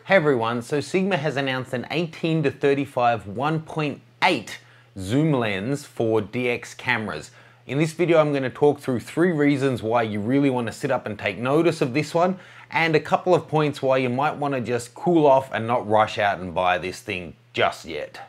Hey everyone, so Sigma has announced an 18 to 35 1.8 zoom lens for DX cameras. In this video I'm going to talk through 3 reasons why you really want to sit up and take notice of this one, and a couple of points why you might want to just cool off and not rush out and buy this thing just yet.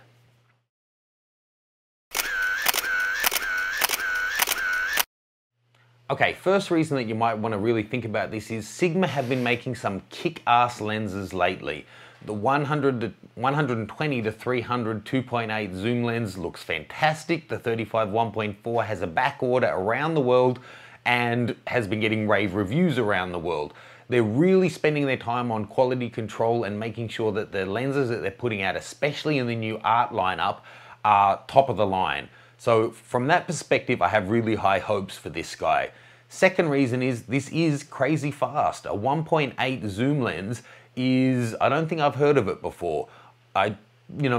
Okay, first reason that you might want to really think about this is Sigma have been making some kick-ass lenses lately. The 120 to 300 2.8 zoom lens looks fantastic. The 35 1.4 has a back order around the world and has been getting rave reviews around the world. They're really spending their time on quality control and making sure that the lenses that they're putting out, especially in the new art lineup, are top of the line. So from that perspective, I have really high hopes for this guy. Second reason is this is crazy fast. A 1.8 zoom lens is, I don't think I've heard of it before.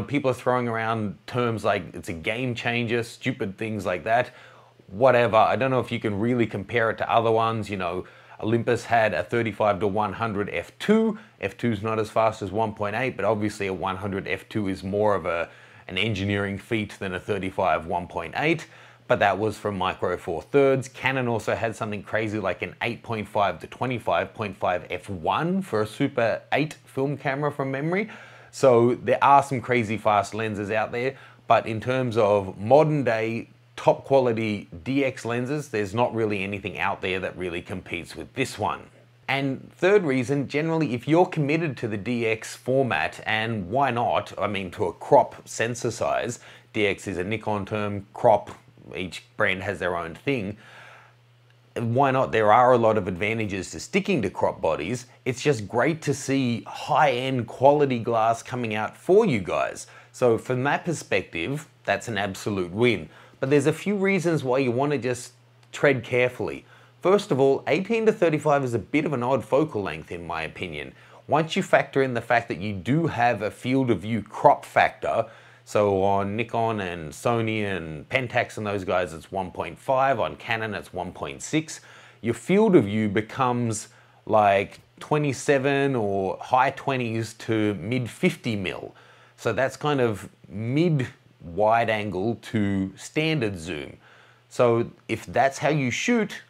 People are throwing around terms like it's a game changer, stupid things like that. Whatever, I don't know if you can really compare it to other ones. Olympus had a 35 to 100 f2. F2's not as fast as 1.8, but obviously a 100 f2 is more of an engineering feat than a 35 1.8, but that was from Micro Four Thirds. Canon also had something crazy like an 8.5 to 25.5 f1 for a Super 8 film camera from memory. So there are some crazy fast lenses out there, but in terms of modern day top quality DX lenses, there's not really anything out there that really competes with this one. And third reason, generally, if you're committed to the DX format, and why not, to a crop sensor size, DX is a Nikon term, crop, each brand has their own thing, why not? There are a lot of advantages to sticking to crop bodies. It's just great to see high-end quality glass coming out for you guys. So from that perspective, that's an absolute win. But there's a few reasons why you want to just tread carefully. First of all, 18 to 35 is a bit of an odd focal length in my opinion. Once you factor in the fact that you do have a field of view crop factor, so on Nikon and Sony and Pentax and those guys it's 1.5, on Canon it's 1.6, your field of view becomes like 27 or high 20s to mid 50 mil. So that's kind of mid wide angle to standard zoom. So if that's how you shoot,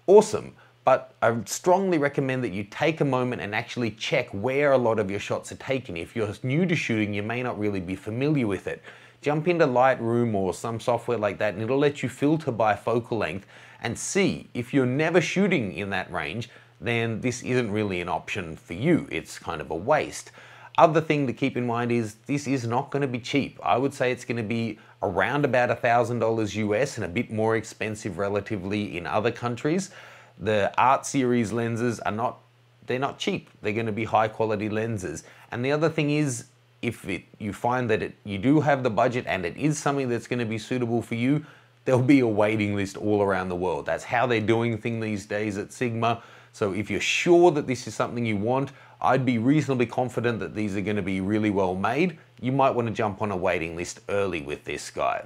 awesome, but I strongly recommend that you take a moment and actually check where a lot of your shots are taken. If you're new to shooting, you may not really be familiar with it. Jump into Lightroom or some software like that and it'll let you filter by focal length and see. If you're never shooting in that range, then this isn't really an option for you. It's kind of a waste. Other thing to keep in mind is this is not going to be cheap. I would say it's going to be around about $1,000 US and a bit more expensive relatively in other countries. The Art Series lenses they're not cheap. They're going to be high quality lenses. And the other thing is, if you find that you do have the budget and it is something that's going to be suitable for you, there'll be a waiting list all around the world. That's how they're doing things these days at Sigma. So if you're sure that this is something you want, I'd be reasonably confident that these are going to be really well made. You might want to jump on a waiting list early with this guy.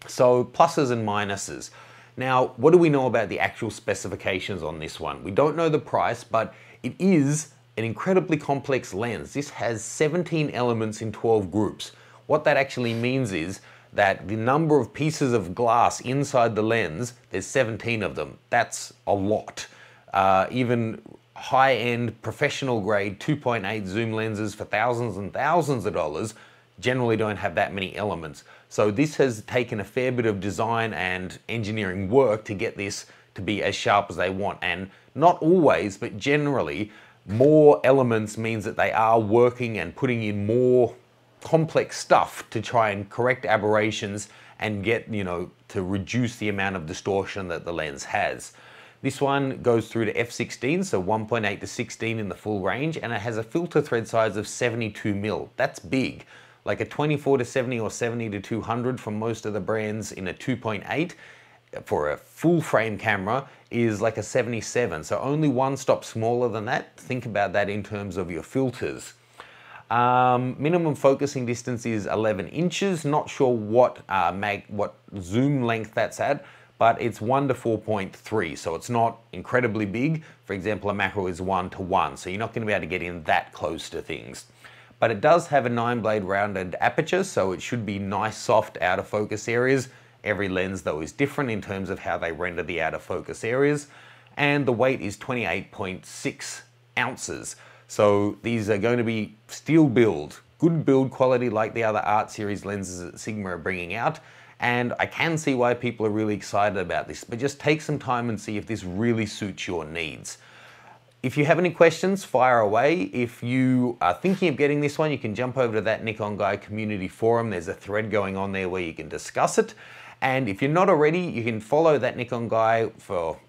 So pluses and minuses. Now, what do we know about the actual specifications on this one? We don't know the price, but it is an incredibly complex lens. This has 17 elements in 12 groups. What that actually means is that the number of pieces of glass inside the lens, there's 17 of them. That's a lot. Even high-end professional grade 2.8 zoom lenses for thousands and thousands of dollars generally don't have that many elements. So this has taken a fair bit of design and engineering work to get this to be as sharp as they want. And not always, but generally, more elements means that they are working and putting in more complex stuff to try and correct aberrations and get, to reduce the amount of distortion that the lens has. This one goes through to f16, so 1.8 to 16 in the full range, and it has a filter thread size of 72 mil. That's big. Like a 24 to 70 or 70 to 200 from most of the brands in a 2.8 for a full frame camera is like a 77. So only one stop smaller than that. Think about that in terms of your filters. Minimum focusing distance is 11 inches. Not sure what zoom length that's at, but it's 1 to 4.3, so it's not incredibly big. For example, a macro is 1 to 1, so you're not going to be able to get in that close to things. But it does have a 9-blade rounded aperture, so it should be nice, soft out of focus areas. Every lens, though, is different in terms of how they render the out of focus areas. And the weight is 28.6 ounces. So these are going to be steel build, good build quality like the other Art Series lenses that Sigma are bringing out. And I can see why people are really excited about this, but just take some time and see if this really suits your needs. If you have any questions, fire away. If you are thinking of getting this one, you can jump over to that Nikon Guy community forum. There's a thread going on there where you can discuss it. And if you're not already, you can follow that Nikon Guy,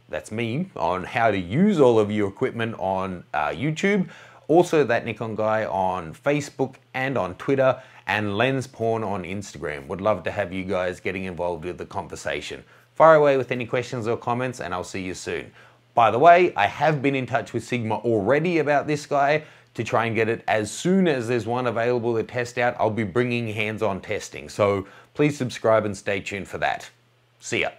that's me, on how to use all of your equipment on YouTube. Also that Nikon Guy on Facebook and on Twitter, and Lens Porn on Instagram. Would love to have you guys getting involved with the conversation. Fire away with any questions or comments, and I'll see you soon. By the way, I have been in touch with Sigma already about this guy to try and get it as soon as there's one available to test out. I'll be bringing hands-on testing, so please subscribe and stay tuned for that. See ya.